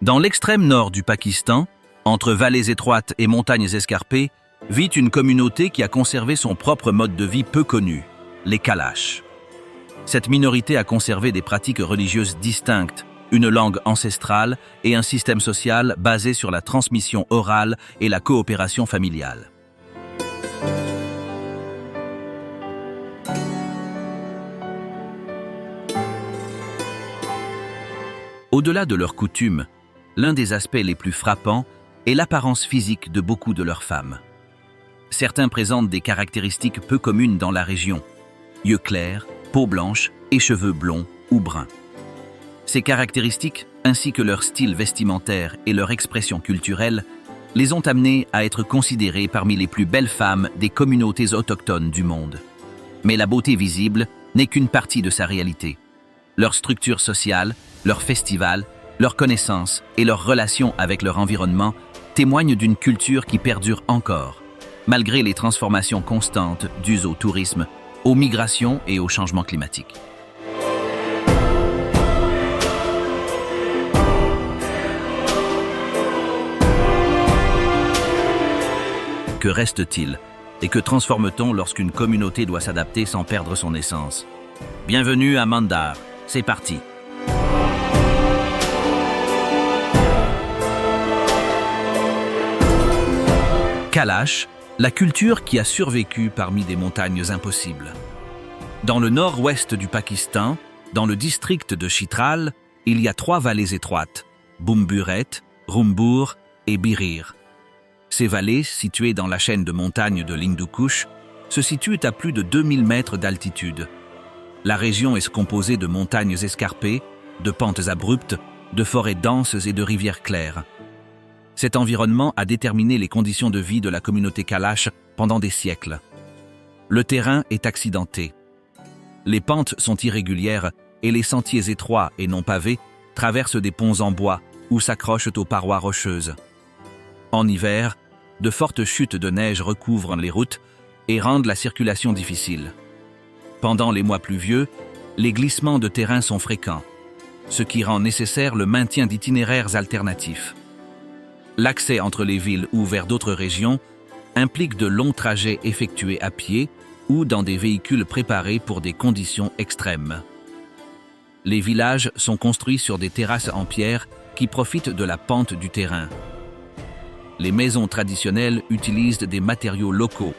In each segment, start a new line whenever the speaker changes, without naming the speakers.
Dans l'extrême nord du Pakistan, entre vallées étroites et montagnes escarpées, vit une communauté qui a conservé son propre mode de vie peu connu, les Kalash. Cette minorité a conservé des pratiques religieuses distinctes, une langue ancestrale et un système social basé sur la transmission orale et la coopération familiale. Au-delà de leurs coutumes, l'un des aspects les plus frappants est l'apparence physique de beaucoup de leurs femmes. Certains présentent des caractéristiques peu communes dans la région: yeux clairs, peau blanche et cheveux blonds ou bruns. Ces caractéristiques, ainsi que leur style vestimentaire et leur expression culturelle, les ont amenées à être considérées parmi les plus belles femmes des communautés autochtones du monde. Mais la beauté visible n'est qu'une partie de sa réalité. Leur structure sociale, leurs festivals, leurs connaissances et leurs relations avec leur environnement témoignent d'une culture qui perdure encore, malgré les transformations constantes dues au tourisme, aux migrations et au changement climatique. Que reste-t-il et que transforme-t-on lorsqu'une communauté doit s'adapter sans perdre son essence? Bienvenue à Mandar, c'est parti! Kalash, la culture qui a survécu parmi des montagnes impossibles. Dans le nord-ouest du Pakistan, dans le district de Chitral, il y a 3 vallées étroites, Bumburet, Rumbur et Birir. Ces vallées, situées dans la chaîne de montagnes de l'Hindu Kush, se situent à plus de 2000 mètres d'altitude. La région est composée de montagnes escarpées, de pentes abruptes, de forêts denses et de rivières claires. Cet environnement a déterminé les conditions de vie de la communauté Kalash pendant des siècles. Le terrain est accidenté. Les pentes sont irrégulières et les sentiers étroits et non pavés traversent des ponts en bois ou s'accrochent aux parois rocheuses. En hiver, de fortes chutes de neige recouvrent les routes et rendent la circulation difficile. Pendant les mois pluvieux, les glissements de terrain sont fréquents, ce qui rend nécessaire le maintien d'itinéraires alternatifs. L'accès entre les villes ou vers d'autres régions implique de longs trajets effectués à pied ou dans des véhicules préparés pour des conditions extrêmes. Les villages sont construits sur des terrasses en pierre qui profitent de la pente du terrain. Les maisons traditionnelles utilisent des matériaux locaux,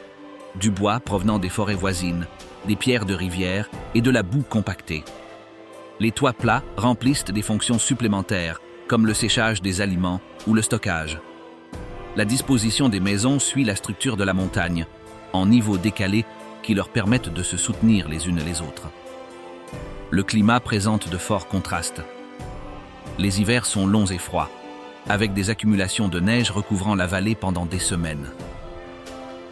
du bois provenant des forêts voisines, des pierres de rivière et de la boue compactée. Les toits plats remplissent des fonctions supplémentaires, comme le séchage des aliments ou le stockage. La disposition des maisons suit la structure de la montagne, en niveaux décalés qui leur permettent de se soutenir les unes les autres. Le climat présente de forts contrastes. Les hivers sont longs et froids, avec des accumulations de neige recouvrant la vallée pendant des semaines.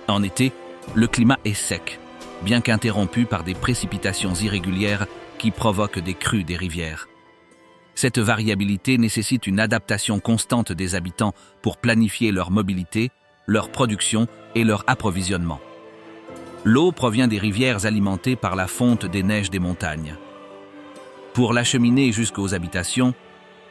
En été, le climat est sec, bien qu'interrompu par des précipitations irrégulières qui provoquent des crues des rivières. Cette variabilité nécessite une adaptation constante des habitants pour planifier leur mobilité, leur production et leur approvisionnement. L'eau provient des rivières alimentées par la fonte des neiges des montagnes. Pour l'acheminer jusqu'aux habitations,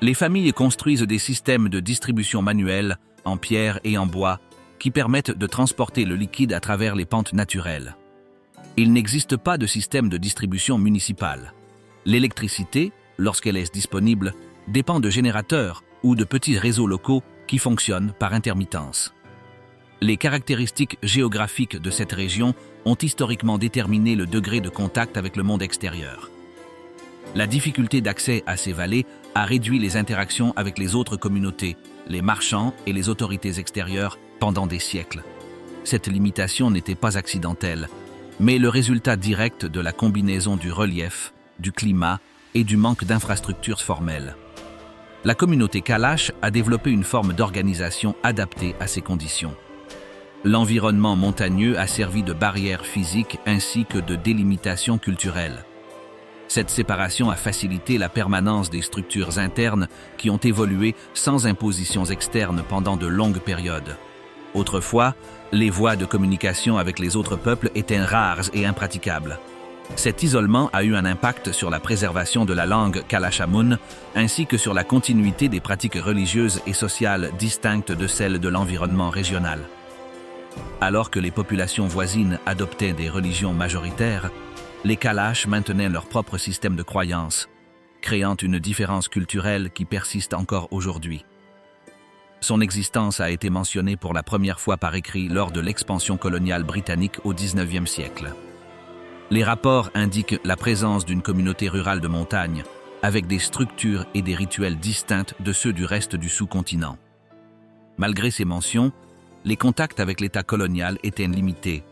les familles construisent des systèmes de distribution manuels, en pierre et en bois, qui permettent de transporter le liquide à travers les pentes naturelles. Il n'existe pas de système de distribution municipal. L'électricité, lorsqu'elle est disponible, dépend de générateurs ou de petits réseaux locaux qui fonctionnent par intermittence. Les caractéristiques géographiques de cette région ont historiquement déterminé le degré de contact avec le monde extérieur. La difficulté d'accès à ces vallées a réduit les interactions avec les autres communautés, les marchands et les autorités extérieures pendant des siècles. Cette limitation n'était pas accidentelle, mais le résultat direct de la combinaison du relief, du climat et du manque d'infrastructures formelles. La communauté Kalash a développé une forme d'organisation adaptée à ces conditions. L'environnement montagneux a servi de barrière physique ainsi que de délimitation culturelle. Cette séparation a facilité la permanence des structures internes qui ont évolué sans impositions externes pendant de longues périodes. Autrefois, les voies de communication avec les autres peuples étaient rares et impraticables. Cet isolement a eu un impact sur la préservation de la langue Kalachamoun, ainsi que sur la continuité des pratiques religieuses et sociales distinctes de celles de l'environnement régional. Alors que les populations voisines adoptaient des religions majoritaires, les Kalash maintenaient leur propre système de croyances, créant une différence culturelle qui persiste encore aujourd'hui. Son existence a été mentionnée pour la première fois par écrit lors de l'expansion coloniale britannique au XIXe siècle. Les rapports indiquent la présence d'une communauté rurale de montagne, avec des structures et des rituels distincts de ceux du reste du sous-continent. Malgré ces mentions, les contacts avec l'État colonial étaient limités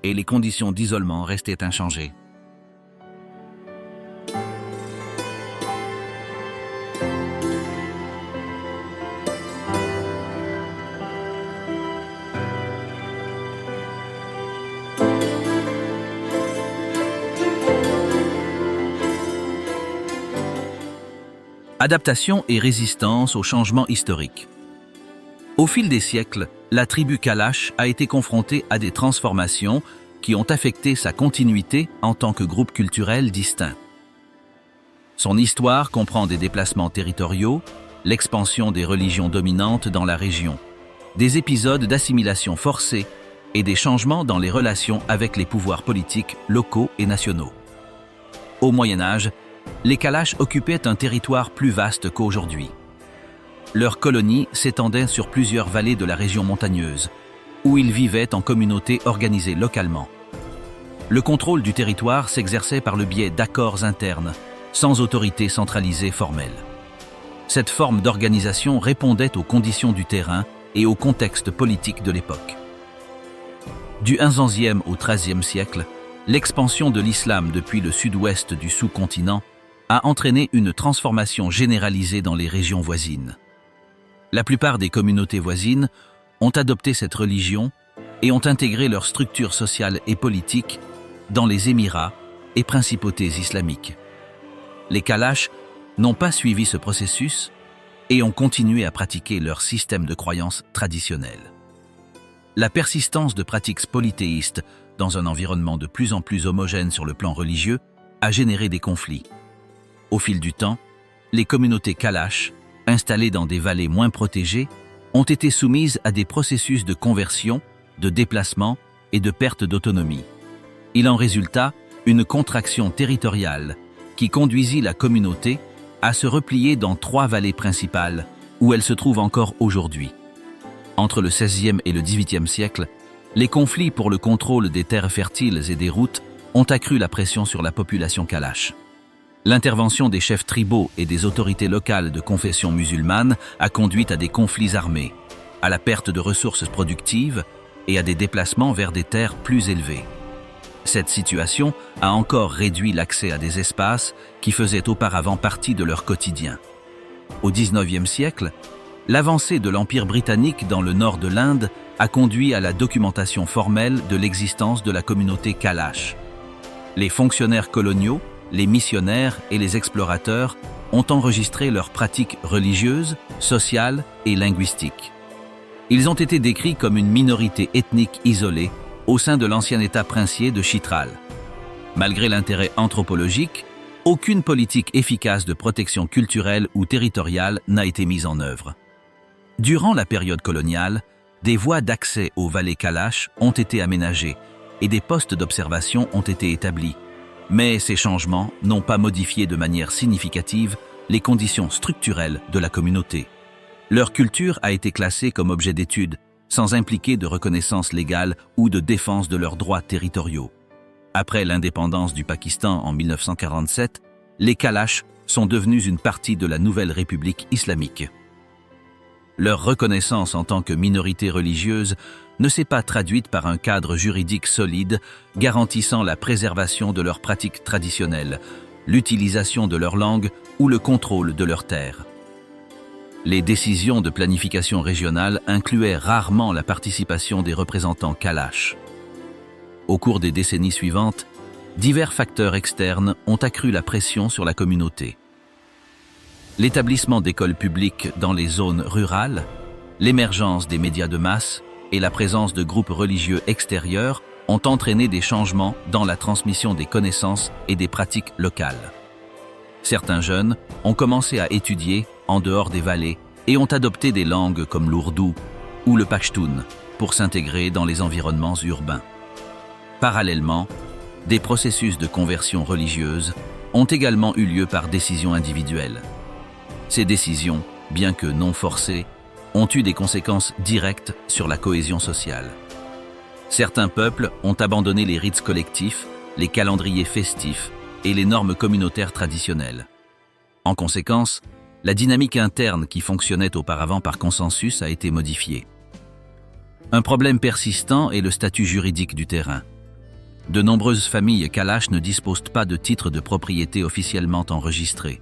et les conditions d'isolement restaient inchangées. Adaptation et résistance aux changements historiques. Au fil des siècles, la tribu Kalash a été confrontée à des transformations qui ont affecté sa continuité en tant que groupe culturel distinct. Son histoire comprend des déplacements territoriaux, l'expansion des religions dominantes dans la région, des épisodes d'assimilation forcée et des changements dans les relations avec les pouvoirs politiques locaux et nationaux. Au Moyen Âge, les Kalash occupaient un territoire plus vaste qu'aujourd'hui. Leurs colonies s'étendaient sur plusieurs vallées de la région montagneuse, où ils vivaient en communautés organisées localement. Le contrôle du territoire s'exerçait par le biais d'accords internes, sans autorité centralisée formelle. Cette forme d'organisation répondait aux conditions du terrain et au contexte politique de l'époque. Du XIe au XIIIe siècle, l'expansion de l'islam depuis le sud-ouest du sous-continent a entraîné une transformation généralisée dans les régions voisines. La plupart des communautés voisines ont adopté cette religion et ont intégré leurs structures sociales et politiques dans les émirats et principautés islamiques. Les Kalash n'ont pas suivi ce processus et ont continué à pratiquer leur système de croyances traditionnel. La persistance de pratiques polythéistes dans un environnement de plus en plus homogène sur le plan religieux a généré des conflits. Au fil du temps, les communautés Kalash, installées dans des vallées moins protégées, ont été soumises à des processus de conversion, de déplacement et de perte d'autonomie. Il en résulta une contraction territoriale qui conduisit la communauté à se replier dans 3 vallées principales où elle se trouve encore aujourd'hui. Entre le XVIe et le XVIIIe siècle, les conflits pour le contrôle des terres fertiles et des routes ont accru la pression sur la population Kalash. L'intervention des chefs tribaux et des autorités locales de confession musulmane a conduit à des conflits armés, à la perte de ressources productives et à des déplacements vers des terres plus élevées. Cette situation a encore réduit l'accès à des espaces qui faisaient auparavant partie de leur quotidien. Au XIXe siècle, l'avancée de l'Empire britannique dans le nord de l'Inde a conduit à la documentation formelle de l'existence de la communauté Kalash. Les fonctionnaires coloniaux, les missionnaires et les explorateurs ont enregistré leurs pratiques religieuses, sociales et linguistiques. Ils ont été décrits comme une minorité ethnique isolée au sein de l'ancien État princier de Chitral. Malgré l'intérêt anthropologique, aucune politique efficace de protection culturelle ou territoriale n'a été mise en œuvre. Durant la période coloniale, des voies d'accès aux vallées Kalash ont été aménagées et des postes d'observation ont été établis. Mais ces changements n'ont pas modifié de manière significative les conditions structurelles de la communauté. Leur culture a été classée comme objet d'étude, sans impliquer de reconnaissance légale ou de défense de leurs droits territoriaux. Après l'indépendance du Pakistan en 1947, les Kalash sont devenus une partie de la nouvelle République islamique. Leur reconnaissance en tant que minorité religieuse ne s'est pas traduite par un cadre juridique solide garantissant la préservation de leurs pratiques traditionnelles, l'utilisation de leur langue ou le contrôle de leurs terres. Les décisions de planification régionale incluaient rarement la participation des représentants Kalash. Au cours des décennies suivantes, divers facteurs externes ont accru la pression sur la communauté. L'établissement d'écoles publiques dans les zones rurales, l'émergence des médias de masse et la présence de groupes religieux extérieurs ont entraîné des changements dans la transmission des connaissances et des pratiques locales. Certains jeunes ont commencé à étudier en dehors des vallées et ont adopté des langues comme l'ourdou ou le pachtoun pour s'intégrer dans les environnements urbains. Parallèlement, des processus de conversion religieuse ont également eu lieu par décision individuelle. Ces décisions, bien que non forcées, ont eu des conséquences directes sur la cohésion sociale. Certains peuples ont abandonné les rites collectifs, les calendriers festifs et les normes communautaires traditionnelles. En conséquence, la dynamique interne qui fonctionnait auparavant par consensus a été modifiée. Un problème persistant est le statut juridique du terrain. De nombreuses familles Kalash ne disposent pas de titres de propriété officiellement enregistrés.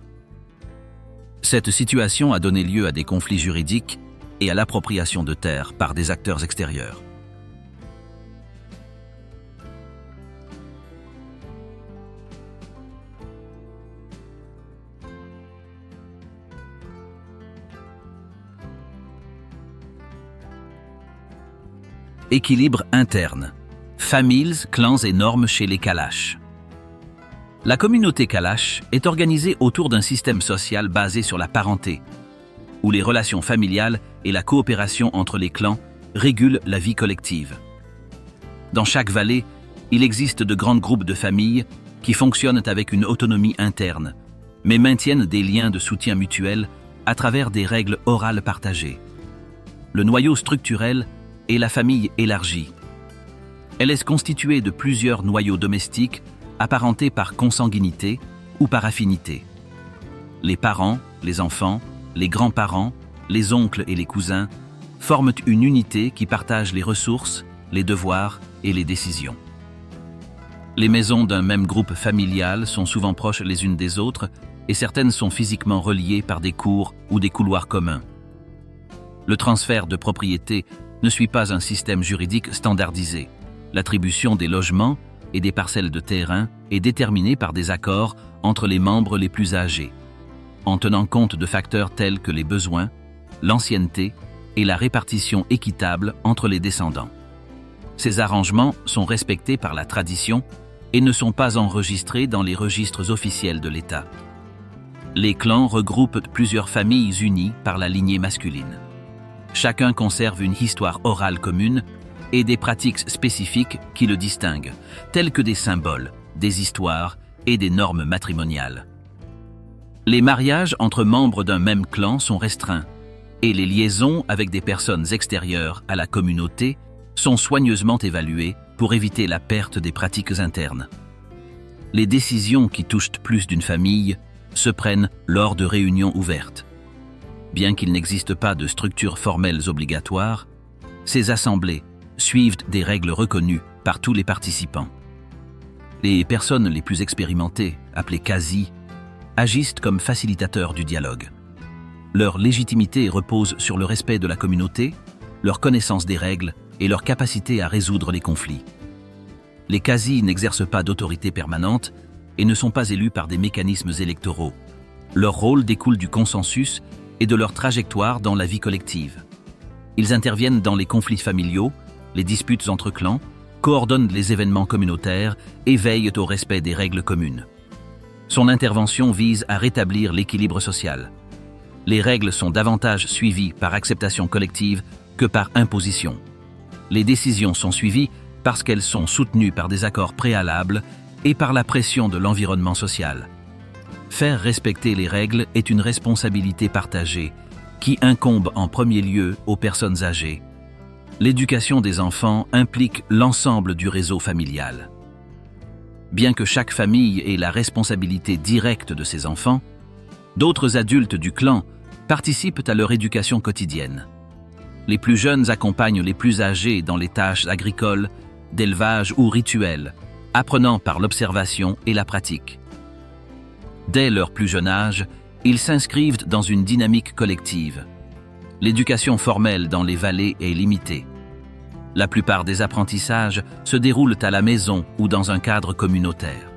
Cette situation a donné lieu à des conflits juridiques et à l'appropriation de terres par des acteurs extérieurs. Équilibre interne. Familles, clans et normes chez les Kalash. La communauté Kalash est organisée autour d'un système social basé sur la parenté, où les relations familiales et la coopération entre les clans régulent la vie collective. Dans chaque vallée, il existe de grands groupes de familles qui fonctionnent avec une autonomie interne, mais maintiennent des liens de soutien mutuel à travers des règles orales partagées. Le noyau structurel est la famille élargie. Elle est constituée de plusieurs noyaux domestiques apparentés par consanguinité ou par affinité. Les parents, les enfants, les grands-parents, les oncles et les cousins forment une unité qui partage les ressources, les devoirs et les décisions. Les maisons d'un même groupe familial sont souvent proches les unes des autres et certaines sont physiquement reliées par des cours ou des couloirs communs. Le transfert de propriété ne suit pas un système juridique standardisé. L'attribution des logements et des parcelles de terrain est déterminée par des accords entre les membres les plus âgés, en tenant compte de facteurs tels que les besoins, l'ancienneté et la répartition équitable entre les descendants. Ces arrangements sont respectés par la tradition et ne sont pas enregistrés dans les registres officiels de l'État. Les clans regroupent plusieurs familles unies par la lignée masculine. Chacun conserve une histoire orale commune et des pratiques spécifiques qui le distinguent, telles que des symboles, des histoires et des normes matrimoniales. Les mariages entre membres d'un même clan sont restreints et les liaisons avec des personnes extérieures à la communauté sont soigneusement évaluées pour éviter la perte des pratiques internes. Les décisions qui touchent plus d'une famille se prennent lors de réunions ouvertes. Bien qu'il n'existe pas de structures formelles obligatoires, ces assemblées suivent des règles reconnues par tous les participants. Les personnes les plus expérimentées, appelées quasi, agissent comme facilitateurs du dialogue. Leur légitimité repose sur le respect de la communauté, leur connaissance des règles et leur capacité à résoudre les conflits. Les quasi n'exercent pas d'autorité permanente et ne sont pas élus par des mécanismes électoraux. Leur rôle découle du consensus et de leur trajectoire dans la vie collective. Ils interviennent dans les conflits familiaux, les disputes entre clans, coordonnent les événements communautaires et veillent au respect des règles communes. Son intervention vise à rétablir l'équilibre social. Les règles sont davantage suivies par acceptation collective que par imposition. Les décisions sont suivies parce qu'elles sont soutenues par des accords préalables et par la pression de l'environnement social. Faire respecter les règles est une responsabilité partagée qui incombe en premier lieu aux personnes âgées. L'éducation des enfants implique l'ensemble du réseau familial. Bien que chaque famille ait la responsabilité directe de ses enfants, d'autres adultes du clan participent à leur éducation quotidienne. Les plus jeunes accompagnent les plus âgés dans les tâches agricoles, d'élevage ou rituelles, apprenant par l'observation et la pratique. Dès leur plus jeune âge, ils s'inscrivent dans une dynamique collective. L'éducation formelle dans les vallées est limitée. La plupart des apprentissages se déroulent à la maison ou dans un cadre communautaire.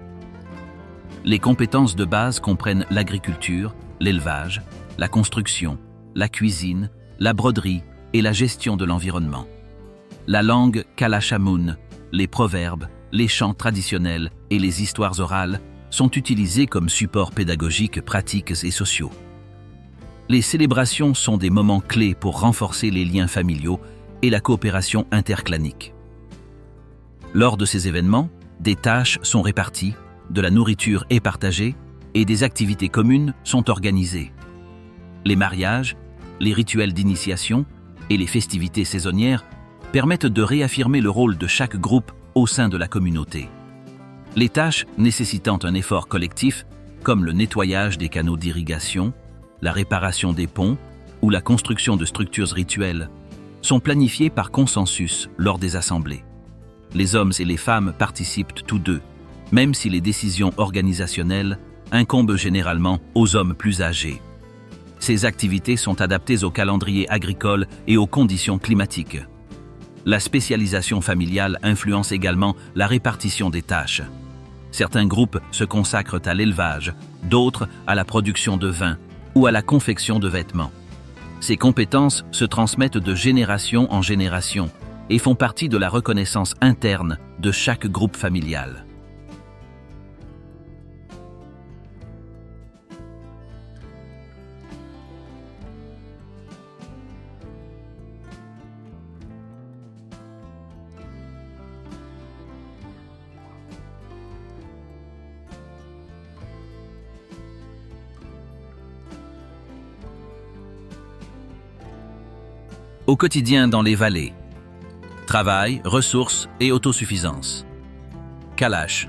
Les compétences de base comprennent l'agriculture, l'élevage, la construction, la cuisine, la broderie et la gestion de l'environnement. La langue Kalashamun les proverbes, les chants traditionnels et les histoires orales sont utilisés comme supports pédagogiques, pratiques et sociaux. Les célébrations sont des moments clés pour renforcer les liens familiaux et la coopération interclanique. Lors de ces événements, des tâches sont réparties, de la nourriture est partagée et des activités communes sont organisées. Les mariages, les rituels d'initiation et les festivités saisonnières permettent de réaffirmer le rôle de chaque groupe au sein de la communauté. Les tâches nécessitant un effort collectif, comme le nettoyage des canaux d'irrigation, la réparation des ponts ou la construction de structures rituelles, sont planifiées par consensus lors des assemblées. Les hommes et les femmes participent tous deux, même si les décisions organisationnelles incombent généralement aux hommes plus âgés. Ces activités sont adaptées au calendrier agricole et aux conditions climatiques. La spécialisation familiale influence également la répartition des tâches. Certains groupes se consacrent à l'élevage, d'autres à la production de vin ou à la confection de vêtements. Ces compétences se transmettent de génération en génération et font partie de la reconnaissance interne de chaque groupe familial. Au quotidien dans les vallées. Travail, ressources et autosuffisance. Kalash.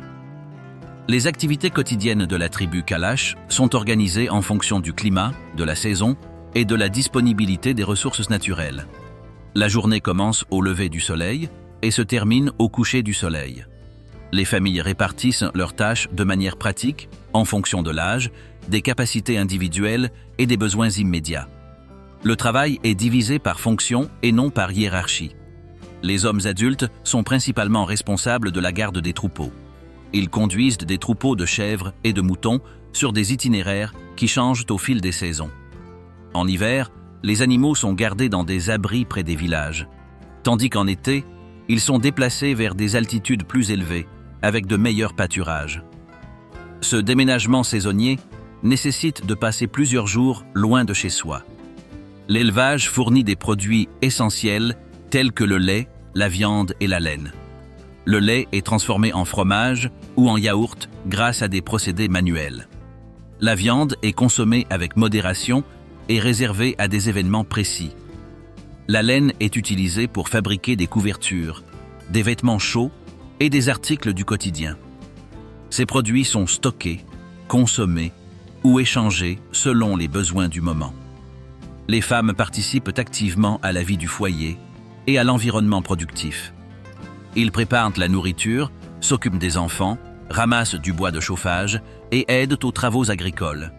Les activités quotidiennes de la tribu Kalash sont organisées en fonction du climat, de la saison et de la disponibilité des ressources naturelles. La journée commence au lever du soleil et se termine au coucher du soleil. Les familles répartissent leurs tâches de manière pratique en fonction de l'âge, des capacités individuelles et des besoins immédiats. Le travail est divisé par fonction et non par hiérarchie. Les hommes adultes sont principalement responsables de la garde des troupeaux. Ils conduisent des troupeaux de chèvres et de moutons sur des itinéraires qui changent au fil des saisons. En hiver, les animaux sont gardés dans des abris près des villages, tandis qu'en été, ils sont déplacés vers des altitudes plus élevées, avec de meilleurs pâturages. Ce déménagement saisonnier nécessite de passer plusieurs jours loin de chez soi. L'élevage fournit des produits essentiels tels que le lait, la viande et la laine. Le lait est transformé en fromage ou en yaourt grâce à des procédés manuels. La viande est consommée avec modération et réservée à des événements précis. La laine est utilisée pour fabriquer des couvertures, des vêtements chauds et des articles du quotidien. Ces produits sont stockés, consommés ou échangés selon les besoins du moment. Les femmes participent activement à la vie du foyer et à l'environnement productif. Ils préparent la nourriture, s'occupent des enfants, ramassent du bois de chauffage et aident aux travaux agricoles.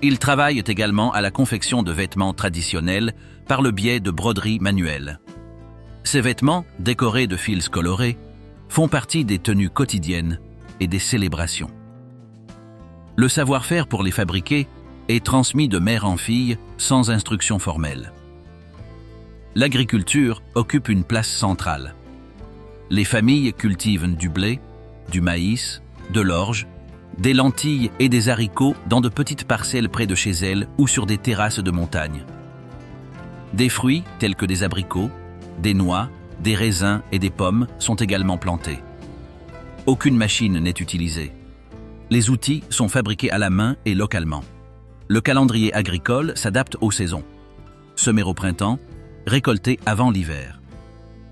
Ils travaillent également à la confection de vêtements traditionnels par le biais de broderies manuelles. Ces vêtements, décorés de fils colorés, font partie des tenues quotidiennes et des célébrations. Le savoir-faire pour les fabriquer est transmis de mère en fille sans instruction formelle. L'agriculture occupe une place centrale. Les familles cultivent du blé, du maïs, de l'orge, des lentilles et des haricots dans de petites parcelles près de chez elles ou sur des terrasses de montagne. Des fruits tels que des abricots, des noix, des raisins et des pommes sont également plantés. Aucune machine n'est utilisée. Les outils sont fabriqués à la main et localement. Le calendrier agricole s'adapte aux saisons. Semer au printemps, récolter avant l'hiver.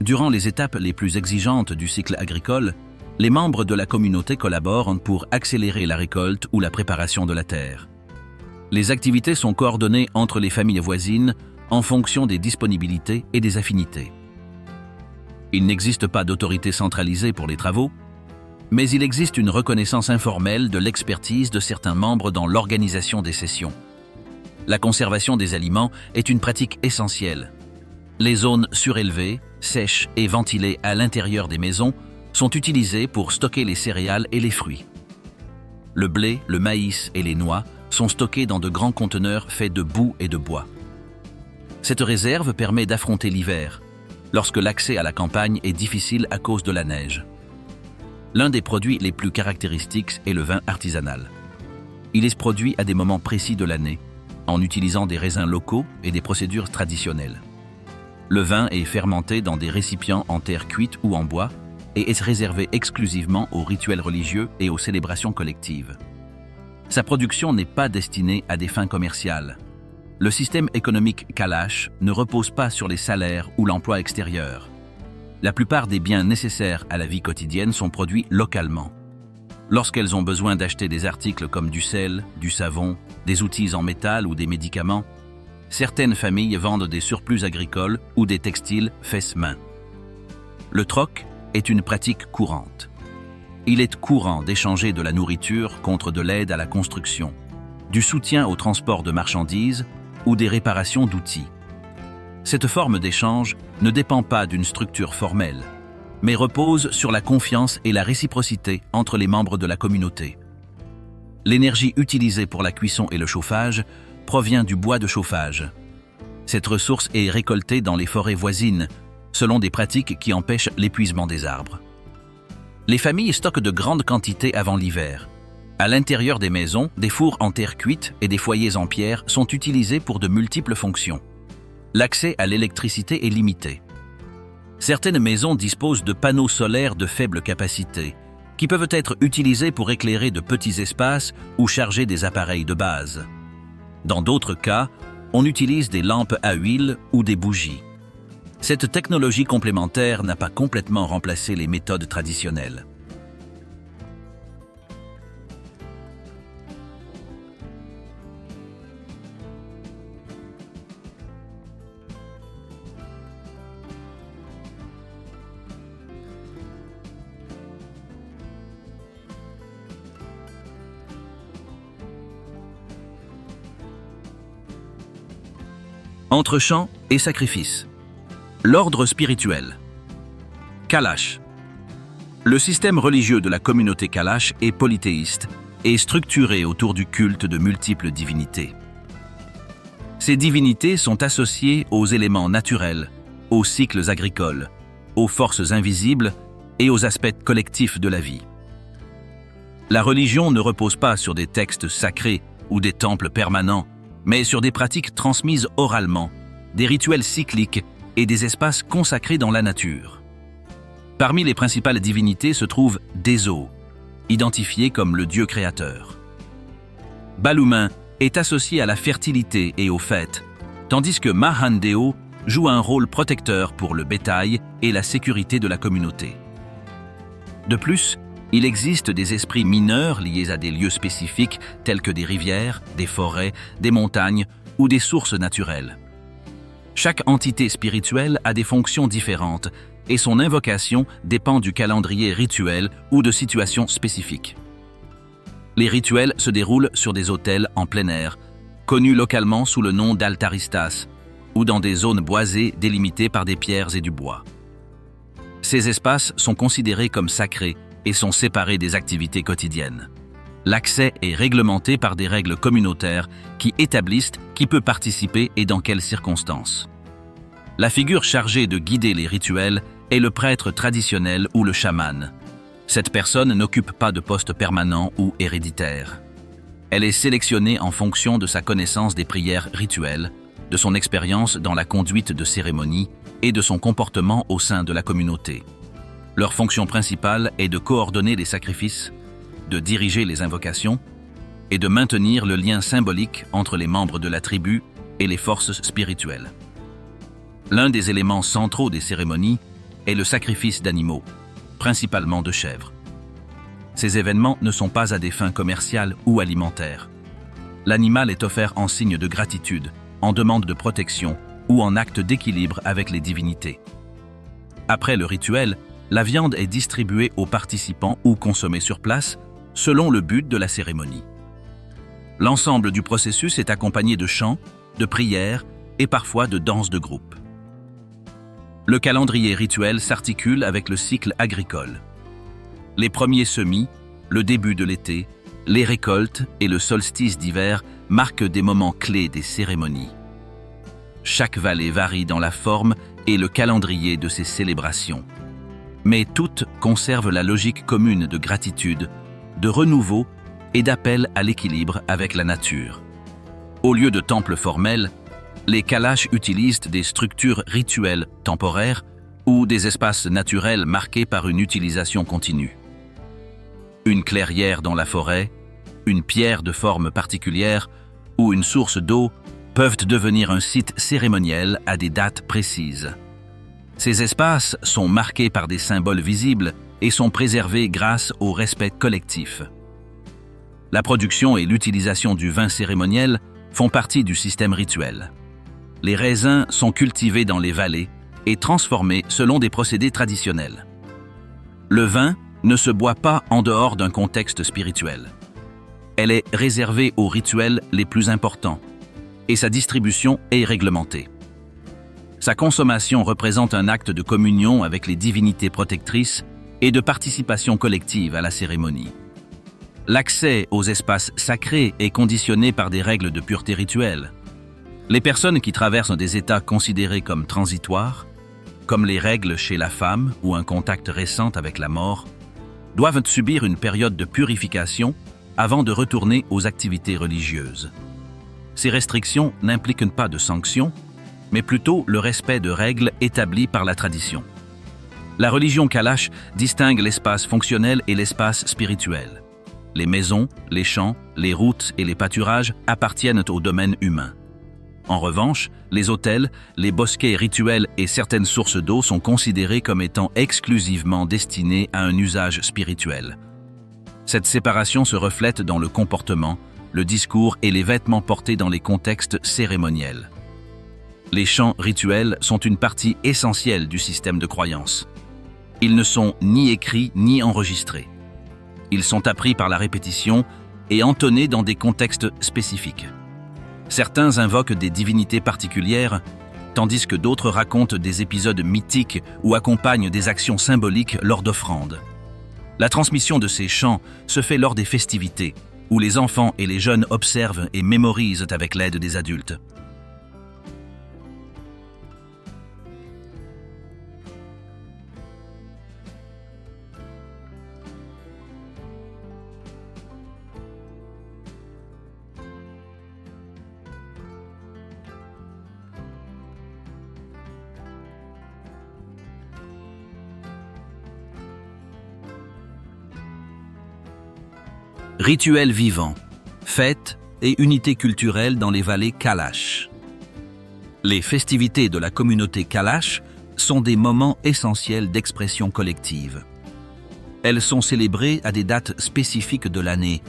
Durant les étapes les plus exigeantes du cycle agricole, les membres de la communauté collaborent pour accélérer la récolte ou la préparation de la terre. Les activités sont coordonnées entre les familles voisines en fonction des disponibilités et des affinités. Il n'existe pas d'autorité centralisée pour les travaux, mais il existe une reconnaissance informelle de l'expertise de certains membres dans l'organisation des sessions. La conservation des aliments est une pratique essentielle. Les zones surélevées, sèches et ventilées à l'intérieur des maisons sont utilisées pour stocker les céréales et les fruits. Le blé, le maïs et les noix sont stockés dans de grands conteneurs faits de boue et de bois. Cette réserve permet d'affronter l'hiver. lorsque l'accès à la campagne est difficile à cause de la neige. L'un des produits les plus caractéristiques est le vin artisanal. Il est produit à des moments précis de l'année, en utilisant des raisins locaux et des procédures traditionnelles. Le vin est fermenté dans des récipients en terre cuite ou en bois et est réservé exclusivement aux rituels religieux et aux célébrations collectives. Sa production n'est pas destinée à des fins commerciales. Le système économique Kalash ne repose pas sur les salaires ou l'emploi extérieur. La plupart des biens nécessaires à la vie quotidienne sont produits localement. Lorsqu'elles ont besoin d'acheter des articles comme du sel, du savon, des outils en métal ou des médicaments, certaines familles vendent des surplus agricoles ou des textiles faits main. Le troc est une pratique courante. Il est courant d'échanger de la nourriture contre de l'aide à la construction, du soutien au transport de marchandises ou des réparations d'outils. Cette forme d'échange ne dépend pas d'une structure formelle, mais repose sur la confiance et la réciprocité entre les membres de la communauté. L'énergie utilisée pour la cuisson et le chauffage provient du bois de chauffage. Cette ressource est récoltée dans les forêts voisines, selon des pratiques qui empêchent l'épuisement des arbres. Les familles stockent de grandes quantités avant l'hiver. À l'intérieur des maisons, des fours en terre cuite et des foyers en pierre sont utilisés pour de multiples fonctions. L'accès à l'électricité est limité. Certaines maisons disposent de panneaux solaires de faible capacité, qui peuvent être utilisés pour éclairer de petits espaces ou charger des appareils de base. Dans d'autres cas, on utilise des lampes à huile ou des bougies. Cette technologie complémentaire n'a pas complètement remplacé les méthodes traditionnelles. Entre chants et sacrifices. L'ordre spirituel. Kalash. Le système religieux de la communauté Kalash est polythéiste et structuré autour du culte de multiples divinités. Ces divinités sont associées aux éléments naturels, aux cycles agricoles, aux forces invisibles et aux aspects collectifs de la vie. La religion ne repose pas sur des textes sacrés ou des temples permanents, mais sur des pratiques transmises oralement, des rituels cycliques et des espaces consacrés dans la nature. Parmi les principales divinités se trouve Dezo, identifié comme le dieu créateur. Balumin est associé à la fertilité et aux fêtes, tandis que Mahandeo joue un rôle protecteur pour le bétail et la sécurité de la communauté. De plus, il existe des esprits mineurs liés à des lieux spécifiques tels que des rivières, des forêts, des montagnes ou des sources naturelles. Chaque entité spirituelle a des fonctions différentes et son invocation dépend du calendrier rituel ou de situations spécifiques. Les rituels se déroulent sur des autels en plein air, connus localement sous le nom d'altaristas, ou dans des zones boisées délimitées par des pierres et du bois. Ces espaces sont considérés comme sacrés et sont séparés des activités quotidiennes. L'accès est réglementé par des règles communautaires qui établissent qui peut participer et dans quelles circonstances. La figure chargée de guider les rituels est le prêtre traditionnel ou le chaman. Cette personne n'occupe pas de poste permanent ou héréditaire. Elle est sélectionnée en fonction de sa connaissance des prières rituelles, de son expérience dans la conduite de cérémonies et de son comportement au sein de la communauté. Leur fonction principale est de coordonner les sacrifices, de diriger les invocations et de maintenir le lien symbolique entre les membres de la tribu et les forces spirituelles. L'un des éléments centraux des cérémonies est le sacrifice d'animaux, principalement de chèvres. Ces événements ne sont pas à des fins commerciales ou alimentaires. L'animal est offert en signe de gratitude, en demande de protection ou en acte d'équilibre avec les divinités. Après le rituel, la viande est distribuée aux participants ou consommée sur place, selon le but de la cérémonie. L'ensemble du processus est accompagné de chants, de prières et parfois de danses de groupe. Le calendrier rituel s'articule avec le cycle agricole. Les premiers semis, le début de l'été, les récoltes et le solstice d'hiver marquent des moments clés des cérémonies. Chaque vallée varie dans la forme et le calendrier de ces célébrations. Mais toutes conservent la logique commune de gratitude, de renouveau et d'appel à l'équilibre avec la nature. Au lieu de temples formels, les Kalash utilisent des structures rituelles temporaires ou des espaces naturels marqués par une utilisation continue. Une clairière dans la forêt, une pierre de forme particulière ou une source d'eau peuvent devenir un site cérémoniel à des dates précises. Ces espaces sont marqués par des symboles visibles et sont préservés grâce au respect collectif. La production et l'utilisation du vin cérémoniel font partie du système rituel. Les raisins sont cultivés dans les vallées et transformés selon des procédés traditionnels. Le vin ne se boit pas en dehors d'un contexte spirituel. Elle est réservée aux rituels les plus importants et sa distribution est réglementée. Sa consommation représente un acte de communion avec les divinités protectrices et de participation collective à la cérémonie. L'accès aux espaces sacrés est conditionné par des règles de pureté rituelle. Les personnes qui traversent des états considérés comme transitoires, comme les règles chez la femme ou un contact récent avec la mort, doivent subir une période de purification avant de retourner aux activités religieuses. Ces restrictions n'impliquent pas de sanctions, mais plutôt le respect de règles établies par la tradition. La religion Kalash distingue l'espace fonctionnel et l'espace spirituel. Les maisons, les champs, les routes et les pâturages appartiennent au domaine humain. En revanche, les hôtels, les bosquets rituels et certaines sources d'eau sont considérés comme étant exclusivement destinés à un usage spirituel. Cette séparation se reflète dans le comportement, le discours et les vêtements portés dans les contextes cérémoniels. Les chants rituels sont une partie essentielle du système de croyance. Ils ne sont ni écrits ni enregistrés. Ils sont appris par la répétition et entonnés dans des contextes spécifiques. Certains invoquent des divinités particulières, tandis que d'autres racontent des épisodes mythiques ou accompagnent des actions symboliques lors d'offrandes. La transmission de ces chants se fait lors des festivités, où les enfants et les jeunes observent et mémorisent avec l'aide des adultes. Rituels vivants, fêtes et unités culturelles dans les vallées Kalash. Les festivités de la communauté Kalash sont des moments essentiels d'expression collective. Elles sont célébrées à des dates spécifiques de l'année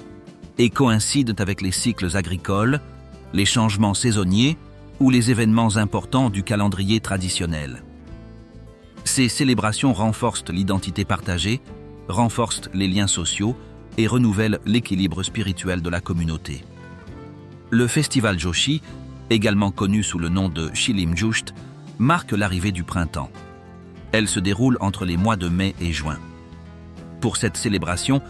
et coïncident avec les cycles agricoles, les changements saisonniers ou les événements importants du calendrier traditionnel. Ces célébrations renforcent l'identité partagée, renforcent les liens sociaux et renouvellent l'équilibre spirituel de la communauté. Le festival Joshi, également connu sous le nom de Shilim Jusht, marque l'arrivée du printemps. Elle se déroule entre les mois de mai et juin. Pour cette célébration,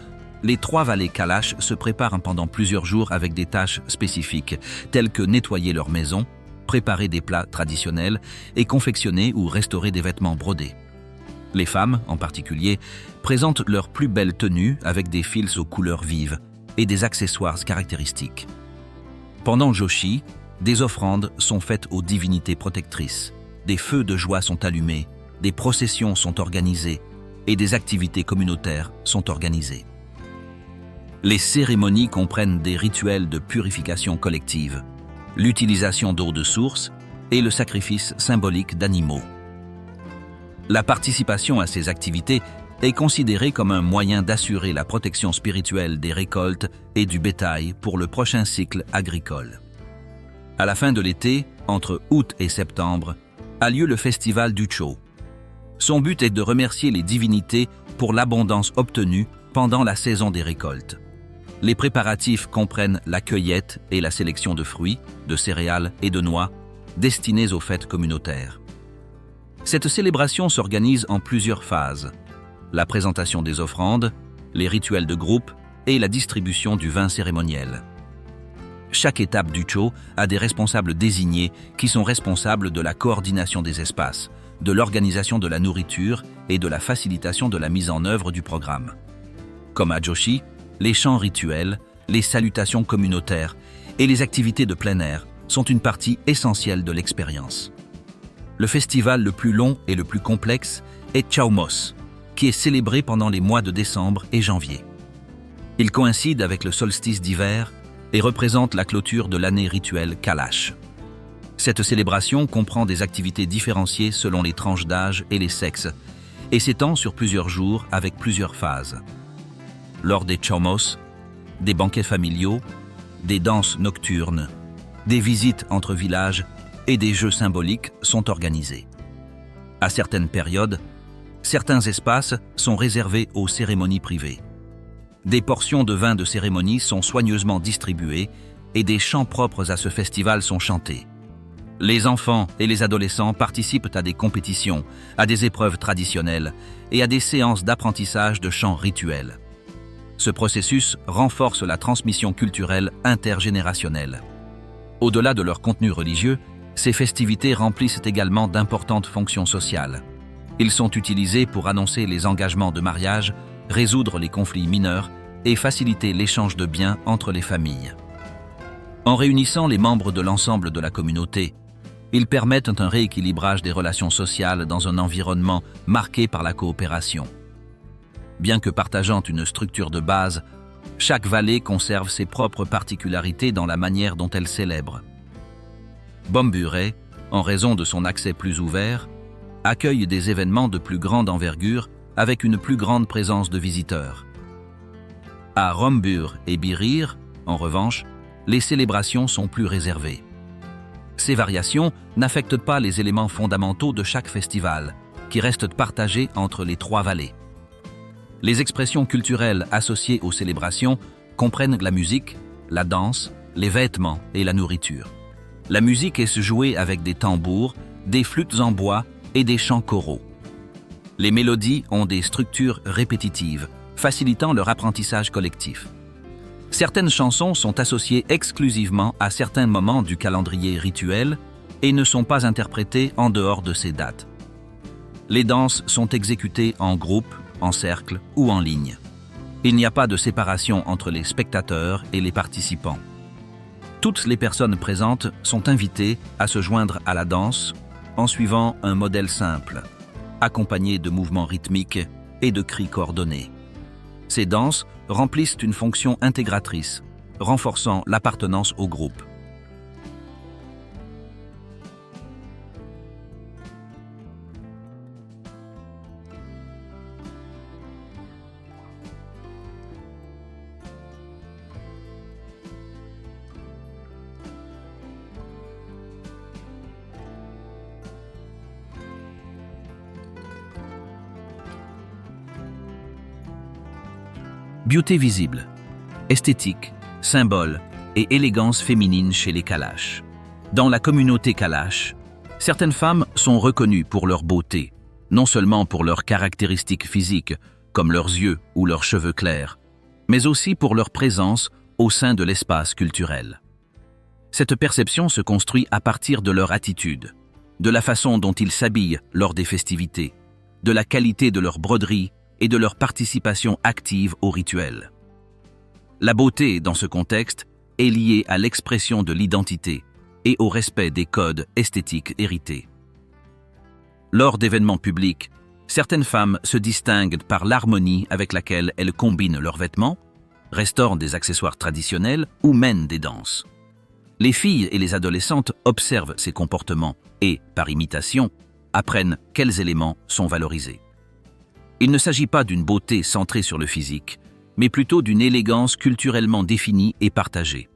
les 3 vallées Kalash se préparent pendant plusieurs jours avec des tâches spécifiques, telles que nettoyer leur maison, préparer des plats traditionnels et confectionner ou restaurer des vêtements brodés. Les femmes, en particulier, présentent leurs plus belles tenues avec des fils aux couleurs vives et des accessoires caractéristiques. Pendant Joshi, des offrandes sont faites aux divinités protectrices, des feux de joie sont allumés, des processions sont organisées et des activités communautaires sont organisées. Les cérémonies comprennent des rituels de purification collective, l'utilisation d'eau de source et le sacrifice symbolique d'animaux. La participation à ces activités est considérée comme un moyen d'assurer la protection spirituelle des récoltes et du bétail pour le prochain cycle agricole. À la fin de l'été, entre août et septembre, a lieu le festival du Cho. Son but est de remercier les divinités pour l'abondance obtenue pendant la saison des récoltes. Les préparatifs comprennent la cueillette et la sélection de fruits, de céréales et de noix destinés aux fêtes communautaires. Cette célébration s'organise en plusieurs phases: la présentation des offrandes, les rituels de groupe et la distribution du vin cérémoniel. Chaque étape du Cho a des responsables désignés qui sont responsables de la coordination des espaces, de l'organisation de la nourriture et de la facilitation de la mise en œuvre du programme. Comme à Joshi, les chants rituels, les salutations communautaires et les activités de plein air sont une partie essentielle de l'expérience. Le festival le plus long et le plus complexe est Chaumos, qui est célébré pendant les mois de décembre et janvier. Il coïncide avec le solstice d'hiver et représente la clôture de l'année rituelle Kalash. Cette célébration comprend des activités différenciées selon les tranches d'âge et les sexes et s'étend sur plusieurs jours avec plusieurs phases. Lors des Chaumos, des banquets familiaux, des danses nocturnes, des visites entre villages et des jeux symboliques sont organisés. À certaines périodes, certains espaces sont réservés aux cérémonies privées. Des portions de vin de cérémonie sont soigneusement distribuées et des chants propres à ce festival sont chantés. Les enfants et les adolescents participent à des compétitions, à des épreuves traditionnelles et à des séances d'apprentissage de chants rituels. Ce processus renforce la transmission culturelle intergénérationnelle. Au-delà de leur contenu religieux, ces festivités remplissent également d'importantes fonctions sociales. Ils sont utilisés pour annoncer les engagements de mariage, résoudre les conflits mineurs et faciliter l'échange de biens entre les familles. En réunissant les membres de l'ensemble de la communauté, ils permettent un rééquilibrage des relations sociales dans un environnement marqué par la coopération. Bien que partageant une structure de base, chaque vallée conserve ses propres particularités dans la manière dont elle célèbre. Bombure, en raison de son accès plus ouvert, accueille des événements de plus grande envergure avec une plus grande présence de visiteurs. À Rombur et Birir, en revanche, les célébrations sont plus réservées. Ces variations n'affectent pas les éléments fondamentaux de chaque festival, qui restent partagés entre les trois vallées. Les expressions culturelles associées aux célébrations comprennent la musique, la danse, les vêtements et la nourriture. La musique est jouée avec des tambours, des flûtes en bois et des chants choraux. Les mélodies ont des structures répétitives, facilitant leur apprentissage collectif. Certaines chansons sont associées exclusivement à certains moments du calendrier rituel et ne sont pas interprétées en dehors de ces dates. Les danses sont exécutées en groupe, en cercle ou en ligne. Il n'y a pas de séparation entre les spectateurs et les participants. Toutes les personnes présentes sont invitées à se joindre à la danse en suivant un modèle simple, accompagné de mouvements rythmiques et de cris coordonnés. Ces danses remplissent une fonction intégratrice, renforçant l'appartenance au groupe. Beauté visible, esthétique, symbole et élégance féminine chez les Kalash. Dans la communauté Kalash, certaines femmes sont reconnues pour leur beauté, non seulement pour leurs caractéristiques physiques, comme leurs yeux ou leurs cheveux clairs, mais aussi pour leur présence au sein de l'espace culturel. Cette perception se construit à partir de leur attitude, de la façon dont ils s'habillent lors des festivités, de la qualité de leur broderie et de leur participation active au rituel. La beauté, dans ce contexte, est liée à l'expression de l'identité et au respect des codes esthétiques hérités. Lors d'événements publics, certaines femmes se distinguent par l'harmonie avec laquelle elles combinent leurs vêtements, restaurent des accessoires traditionnels ou mènent des danses. Les filles et les adolescentes observent ces comportements et, par imitation, apprennent quels éléments sont valorisés. Il ne s'agit pas d'une beauté centrée sur le physique, mais plutôt d'une élégance culturellement définie et partagée.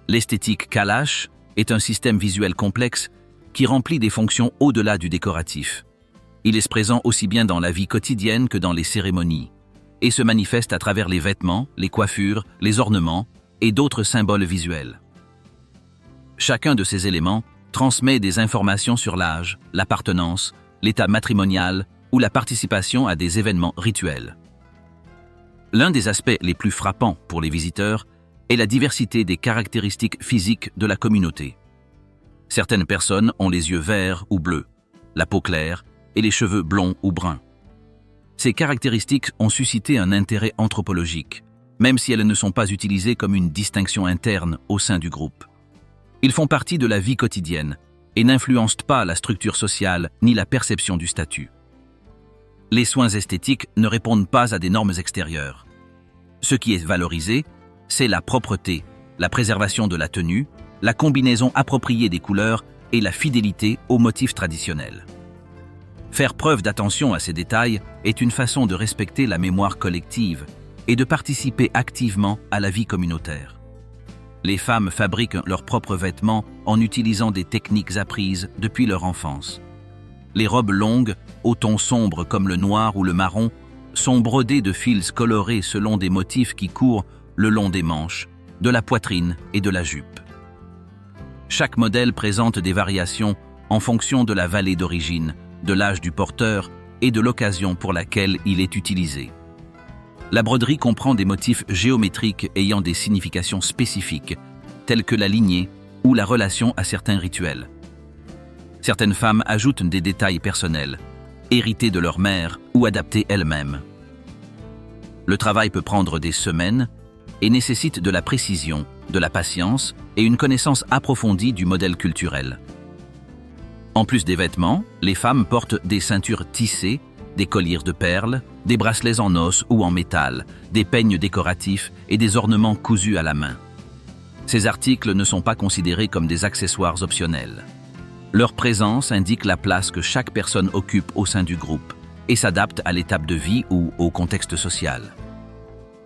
L'esthétique Kalash est un système visuel complexe qui remplit des fonctions au-delà du décoratif. Il est présent aussi bien dans la vie quotidienne que dans les cérémonies, et se manifeste à travers les vêtements, les coiffures, les ornements et d'autres symboles visuels. Chacun de ces éléments transmet des informations sur l'âge, l'appartenance, l'état matrimonial ou la participation à des événements rituels. L'un des aspects les plus frappants pour les visiteurs est la diversité des caractéristiques physiques de la communauté. Certaines personnes ont les yeux verts ou bleus, la peau claire et les cheveux blonds ou bruns. Ces caractéristiques ont suscité un intérêt anthropologique, même si elles ne sont pas utilisées comme une distinction interne au sein du groupe. Ils font partie de la vie quotidienne et n'influencent pas la structure sociale ni la perception du statut. Les soins esthétiques ne répondent pas à des normes extérieures. Ce qui est valorisé, c'est la propreté, la préservation de la tenue, la combinaison appropriée des couleurs et la fidélité aux motifs traditionnels. Faire preuve d'attention à ces détails est une façon de respecter la mémoire collective et de participer activement à la vie communautaire. Les femmes fabriquent leurs propres vêtements en utilisant des techniques apprises depuis leur enfance. Les robes longues, aux tons sombres comme le noir ou le marron, sont brodées de fils colorés selon des motifs qui courent le long des manches, de la poitrine et de la jupe. Chaque modèle présente des variations en fonction de la vallée d'origine, de l'âge du porteur et de l'occasion pour laquelle il est utilisé. La broderie comprend des motifs géométriques ayant des significations spécifiques, telles que la lignée ou la relation à certains rituels. Certaines femmes ajoutent des détails personnels, hérités de leur mère ou adaptés elles-mêmes. Le travail peut prendre des semaines et nécessite de la précision, de la patience et une connaissance approfondie du modèle culturel. En plus des vêtements, les femmes portent des ceintures tissées, des colliers de perles, des bracelets en os ou en métal, des peignes décoratifs et des ornements cousus à la main. Ces articles ne sont pas considérés comme des accessoires optionnels. Leur présence indique la place que chaque personne occupe au sein du groupe et s'adapte à l'étape de vie ou au contexte social.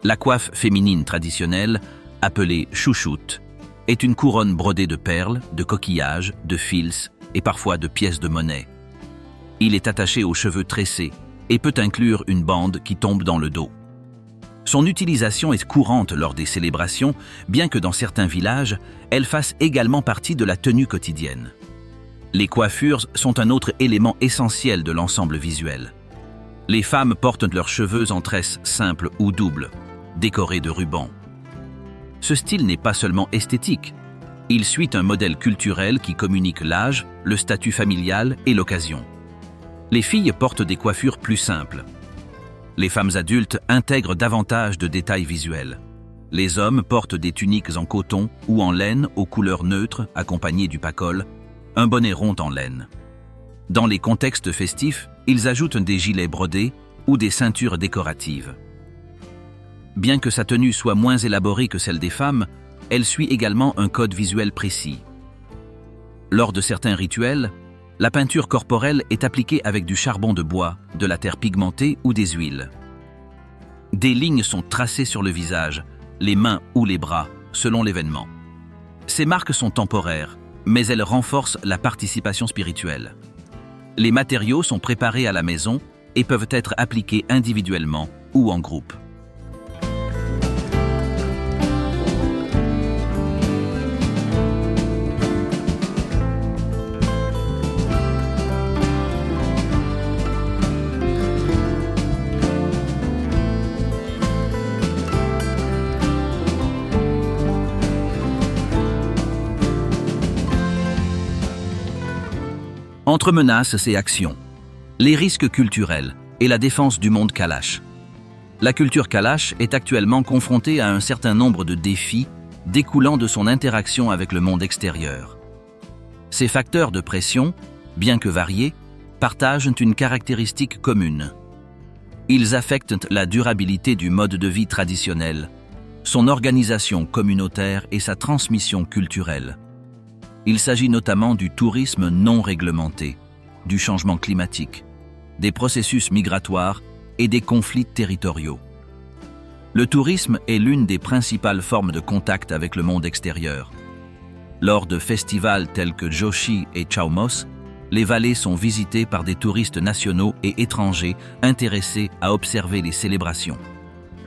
La coiffe féminine traditionnelle, appelée chouchoute, est une couronne brodée de perles, de coquillages, de fils et parfois de pièces de monnaie. Il est attaché aux cheveux tressés et peut inclure une bande qui tombe dans le dos. Son utilisation est courante lors des célébrations, bien que dans certains villages, elle fasse également partie de la tenue quotidienne. Les coiffures sont un autre élément essentiel de l'ensemble visuel. Les femmes portent leurs cheveux en tresses simples ou doubles, décorés de rubans. Ce style n'est pas seulement esthétique, il suit un modèle culturel qui communique l'âge, le statut familial et l'occasion. Les filles portent des coiffures plus simples. Les femmes adultes intègrent davantage de détails visuels. Les hommes portent des tuniques en coton ou en laine aux couleurs neutres accompagnées du pakol, un bonnet rond en laine. Dans les contextes festifs, ils ajoutent des gilets brodés ou des ceintures décoratives. Bien que sa tenue soit moins élaborée que celle des femmes, elle suit également un code visuel précis. Lors de certains rituels, la peinture corporelle est appliquée avec du charbon de bois, de la terre pigmentée ou des huiles. Des lignes sont tracées sur le visage, les mains ou les bras, selon l'événement. Ces marques sont temporaires, mais elles renforcent la participation spirituelle. Les matériaux sont préparés à la maison et peuvent être appliqués individuellement ou en groupe. Entre menaces et actions, les risques culturels et la défense du monde Kalash. La culture Kalash est actuellement confrontée à un certain nombre de défis découlant de son interaction avec le monde extérieur. Ces facteurs de pression, bien que variés, partagent une caractéristique commune. Ils affectent la durabilité du mode de vie traditionnel, son organisation communautaire et sa transmission culturelle. Il s'agit notamment du tourisme non réglementé, du changement climatique, des processus migratoires et des conflits territoriaux. Le tourisme est l'une des principales formes de contact avec le monde extérieur. Lors de festivals tels que Joshi et Chaumos, les vallées sont visitées par des touristes nationaux et étrangers intéressés à observer les célébrations.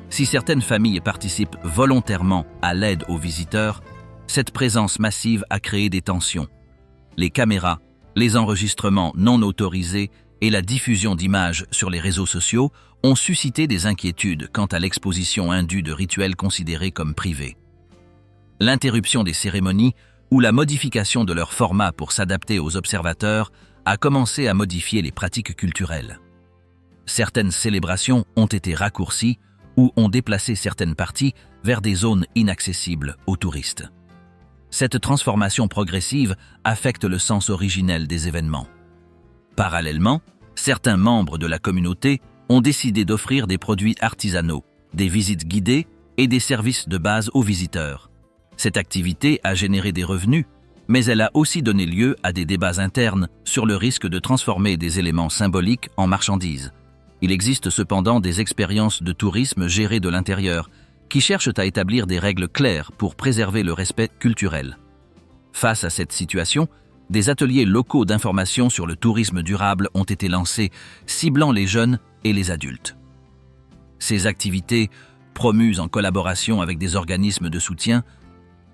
Si certaines familles participent volontairement à l'aide aux visiteurs, cette présence massive a créé des tensions. Les caméras, les enregistrements non autorisés et la diffusion d'images sur les réseaux sociaux ont suscité des inquiétudes quant à l'exposition indue de rituels considérés comme privés. L'interruption des cérémonies ou la modification de leur format pour s'adapter aux observateurs a commencé à modifier les pratiques culturelles. Certaines célébrations ont été raccourcies ou ont déplacé certaines parties vers des zones inaccessibles aux touristes. Cette transformation progressive affecte le sens originel des événements. Parallèlement, certains membres de la communauté ont décidé d'offrir des produits artisanaux, des visites guidées et des services de base aux visiteurs. Cette activité a généré des revenus, mais elle a aussi donné lieu à des débats internes sur le risque de transformer des éléments symboliques en marchandises. Il existe cependant des expériences de tourisme gérées de l'intérieur qui cherchent à établir des règles claires pour préserver le respect culturel. Face à cette situation, des ateliers locaux d'information sur le tourisme durable ont été lancés, ciblant les jeunes et les adultes. Ces activités, promues en collaboration avec des organismes de soutien,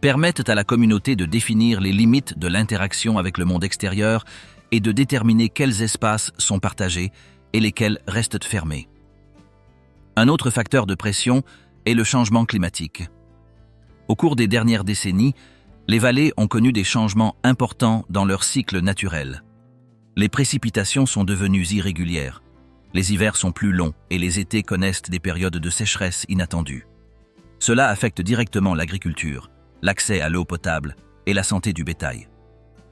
permettent à la communauté de définir les limites de l'interaction avec le monde extérieur et de déterminer quels espaces sont partagés et lesquels restent fermés. Un autre facteur de pression est le changement climatique. Au cours des dernières décennies, les vallées ont connu des changements importants dans leur cycle naturel. Les précipitations sont devenues irrégulières. Les hivers sont plus longs et les étés connaissent des périodes de sécheresse inattendues. Cela affecte directement l'agriculture, l'accès à l'eau potable et la santé du bétail.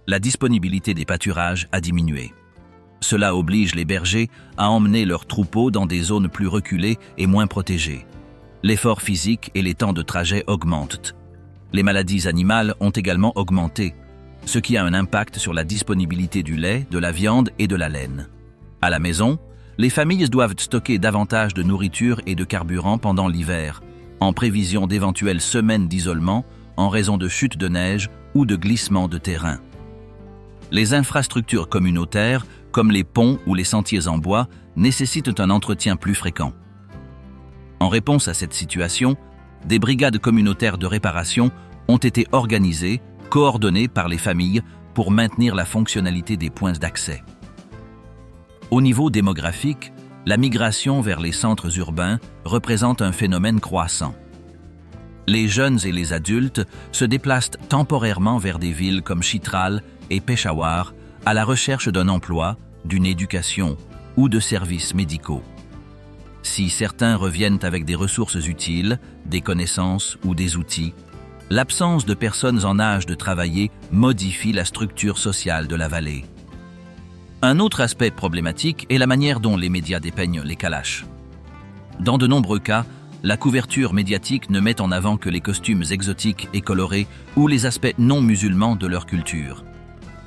La disponibilité des pâturages a diminué. Cela oblige les bergers à emmener leurs troupeaux dans des zones plus reculées et moins protégées. L'effort physique et les temps de trajet augmentent. Les maladies animales ont également augmenté, ce qui a un impact sur la disponibilité du lait, de la viande et de la laine. À la maison, les familles doivent stocker davantage de nourriture et de carburant pendant l'hiver, en prévision d'éventuelles semaines d'isolement en raison de chutes de neige ou de glissements de terrain. Les infrastructures communautaires, comme les ponts ou les sentiers en bois, nécessitent un entretien plus fréquent. En réponse à cette situation, des brigades communautaires de réparation ont été organisées, coordonnées par les familles pour maintenir la fonctionnalité des points d'accès. Au niveau démographique, la migration vers les centres urbains représente un phénomène croissant. Les jeunes et les adultes se déplacent temporairement vers des villes comme Chitral et Peshawar à la recherche d'un emploi, d'une éducation ou de services médicaux. Si certains reviennent avec des ressources utiles, des connaissances ou des outils, l'absence de personnes en âge de travailler modifie la structure sociale de la vallée. Un autre aspect problématique est la manière dont les médias dépeignent les Kalash. Dans de nombreux cas, la couverture médiatique ne met en avant que les costumes exotiques et colorés ou les aspects non musulmans de leur culture.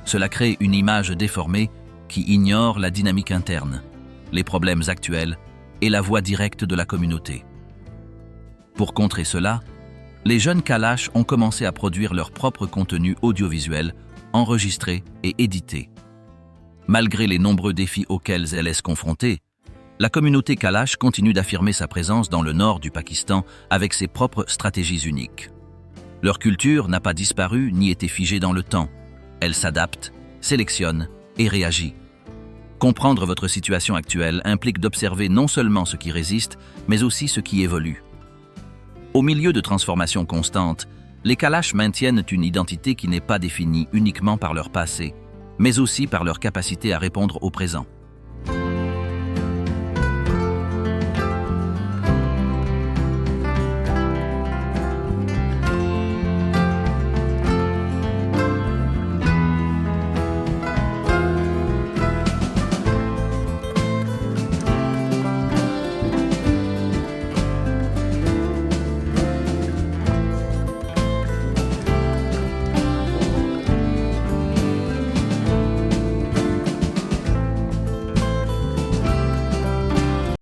Cela crée une image déformée qui ignore la dynamique interne, les problèmes actuels et la voix directe de la communauté. Pour contrer cela, les jeunes Kalash ont commencé à produire leur propre contenu audiovisuel, enregistré et édité. Malgré les nombreux défis auxquels elle est confrontée, la communauté Kalash continue d'affirmer sa présence dans le nord du Pakistan avec ses propres stratégies uniques. Leur culture n'a pas disparu ni été figée dans le temps. Elle s'adapte, sélectionne et réagit. Comprendre votre situation actuelle implique d'observer non seulement ce qui résiste, mais aussi ce qui évolue. Au milieu de transformations constantes, les Kalash maintiennent une identité qui n'est pas définie uniquement par leur passé, mais aussi par leur capacité à répondre au présent.